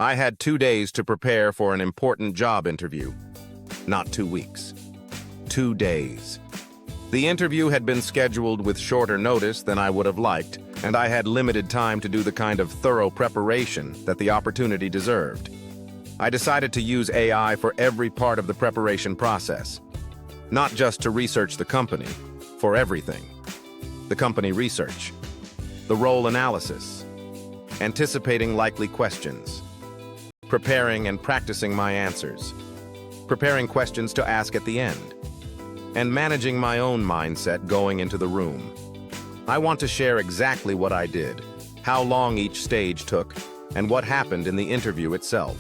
I had 2 days to prepare for an important job interview. Not 2 weeks. 2 days. The interview had been scheduled with shorter notice than I would have liked, and I had limited time to do the kind of thorough preparation that the opportunity deserved. I decided to use AI for every part of the preparation process. Not just to research the company, for everything. The company research, the role analysis, anticipating likely questions, preparing and practicing my answers, preparing questions to ask at the end, and managing my own mindset going into the room. I want to share exactly what I did, how long each stage took, and what happened in the interview itself.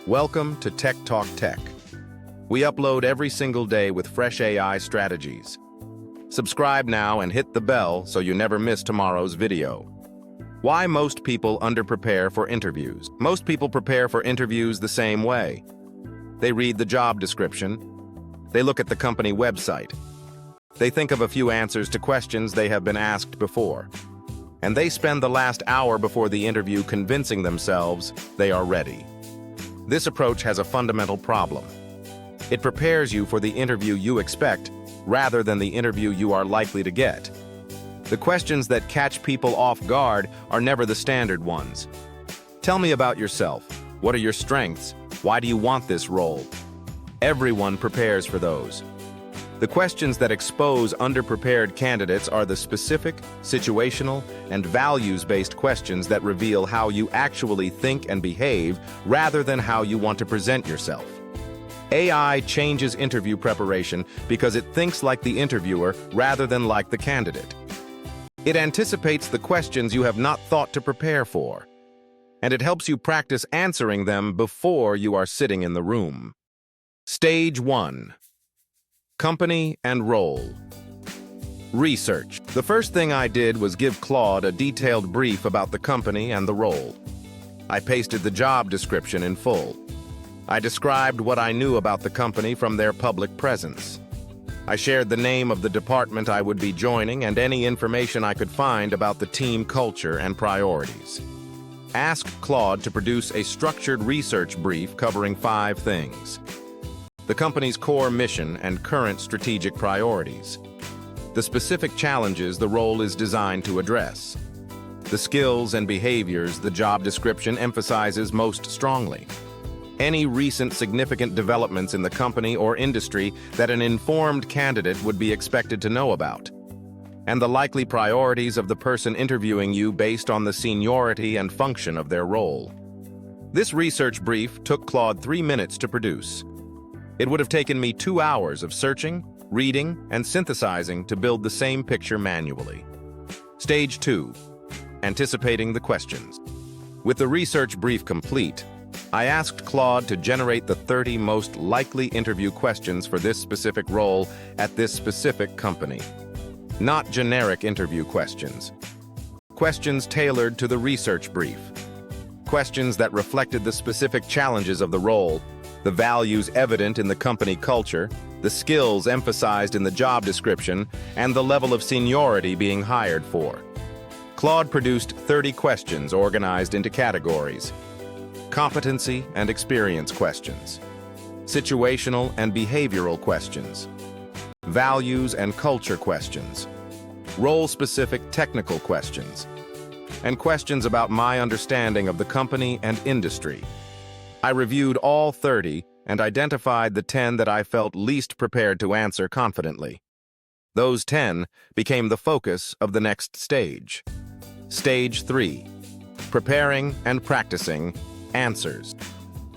Welcome to Tech Talk Tech. We upload every single day with fresh AI strategies. Subscribe now and hit the bell so you never miss tomorrow's video. Why most people underprepare for interviews. Most people prepare for interviews the same way. They read the job description. They look at the company website. They think of a few answers to questions they have been asked before. And they spend the last hour before the interview convincing themselves they are ready. This approach has a fundamental problem. It prepares you for the interview you expect rather than the interview you are likely to get. The questions that catch people off guard are never the standard ones. Tell me about yourself. What are your strengths? Why do you want this role? Everyone prepares for those. The questions that expose underprepared candidates are the specific, situational, and values-based questions that reveal how you actually think and behave rather than how you want to present yourself. AI changes interview preparation because it thinks like the interviewer rather than like the candidate. It anticipates the questions you have not thought to prepare for, and it helps you practice answering them before you are sitting in the room. Stage 1. Company and role. Research. The first thing I did was give Claude a detailed brief about the company and the role. I pasted the job description in full. I described what I knew about the company from their public presence. I shared the name of the department I would be joining and any information I could find about the team culture and priorities. Asked Claude to produce a structured research brief covering 5 things. The company's core mission and current strategic priorities. The specific challenges the role is designed to address. The skills and behaviors the job description emphasizes most strongly. Any recent significant developments in the company or industry that an informed candidate would be expected to know about. And the likely priorities of the person interviewing you based on the seniority and function of their role. This research brief took Claude 3 minutes to produce. It would have taken me 2 hours of searching, reading, and synthesizing to build the same picture manually. Stage 2. Anticipating the questions. With the research brief complete, I asked Claude to generate the 30 most likely interview questions for this specific role at this specific company. Not generic interview questions. Questions tailored to the research brief. Questions that reflected the specific challenges of the role, the values evident in the company culture, the skills emphasized in the job description, and the level of seniority being hired for. Claude produced 30 questions organized into categories. Competency and experience questions. Situational and behavioral questions. Values and culture questions. Role-specific technical questions. And questions about my understanding of the company and industry. I reviewed all 30 and identified the 10 that I felt least prepared to answer confidently. Those 10 became the focus of the next stage. Stage 3. Preparing and practicing answers.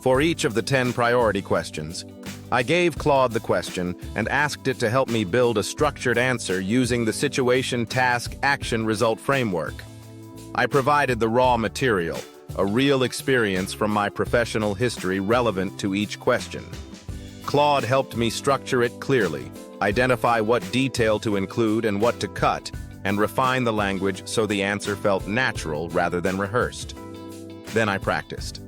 For each of the 10 priority questions, I gave Claude the question and asked it to help me build a structured answer using the situation, task, action, result framework. I provided the raw material, a real experience from my professional history relevant to each question. Claude helped me structure it clearly, identify what detail to include and what to cut, and refine the language so the answer felt natural rather than rehearsed. Then I practiced.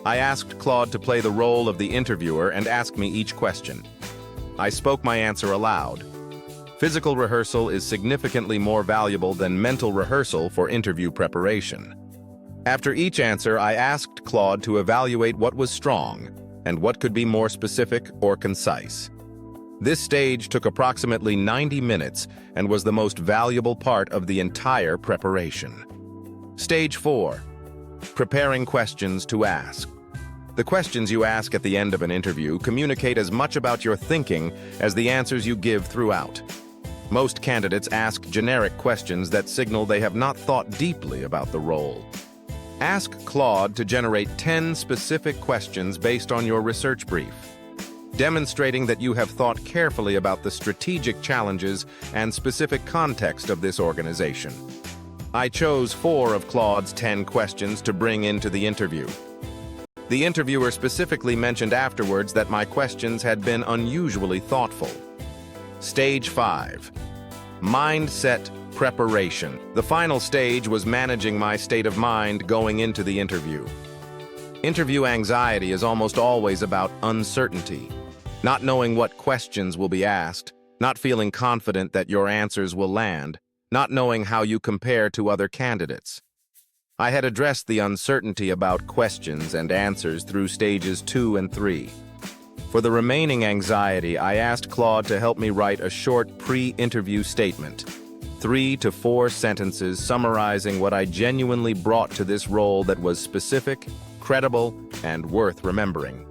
I asked Claude to play the role of the interviewer and ask me each question. I spoke my answer aloud. Physical rehearsal is significantly more valuable than mental rehearsal for interview preparation. After each answer, I asked Claude to evaluate what was strong and what could be more specific or concise. This stage took approximately 90 minutes and was the most valuable part of the entire preparation. Stage 4. Preparing questions to ask. The questions you ask at the end of an interview communicate as much about your thinking as the answers you give throughout. Most candidates ask generic questions that signal they have not thought deeply about the role. Ask Claude to generate 10 specific questions based on your research brief, demonstrating that you have thought carefully about the strategic challenges and specific context of this organization. I chose 4 of Claude's 10 questions to bring into the interview. The interviewer specifically mentioned afterwards that my questions had been unusually thoughtful. Stage 5. Mindset preparation. The final stage was managing my state of mind going into the interview. Interview anxiety is almost always about uncertainty, not knowing what questions will be asked, not feeling confident that your answers will land, not knowing how you compare to other candidates. I had addressed the uncertainty about questions and answers through stages 2 and 3. For the remaining anxiety, I asked Claude to help me write a short pre-interview statement, 3 to 4 sentences summarizing what I genuinely brought to this role that was specific, credible, and worth remembering.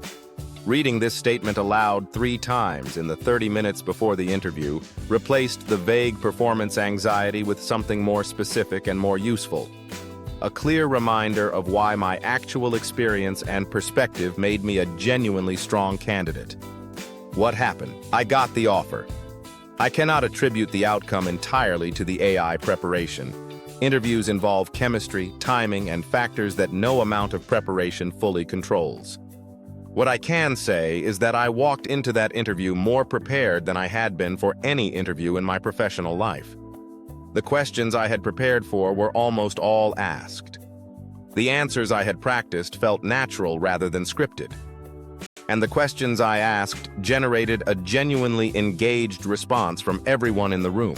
Reading this statement aloud 3 times in the 30 minutes before the interview replaced the vague performance anxiety with something more specific and more useful. A clear reminder of why my actual experience and perspective made me a genuinely strong candidate. What happened? I got the offer. I cannot attribute the outcome entirely to the AI preparation. Interviews involve chemistry, timing, and factors that no amount of preparation fully controls. What I can say is that I walked into that interview more prepared than I had been for any interview in my professional life. The questions I had prepared for were almost all asked. The answers I had practiced felt natural rather than scripted. And the questions I asked generated a genuinely engaged response from everyone in the room.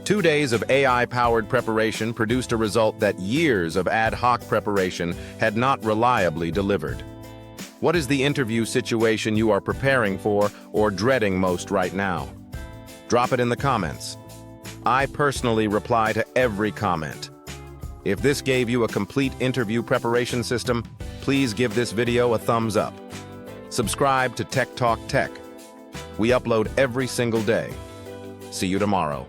2 days of AI-powered preparation produced a result that years of ad hoc preparation had not reliably delivered. What is the interview situation you are preparing for or dreading most right now? Drop it in the comments. I personally reply to every comment. If this gave you a complete interview preparation system, please give this video a thumbs up. Subscribe to Tech Talk Tech. We upload every single day. See you tomorrow.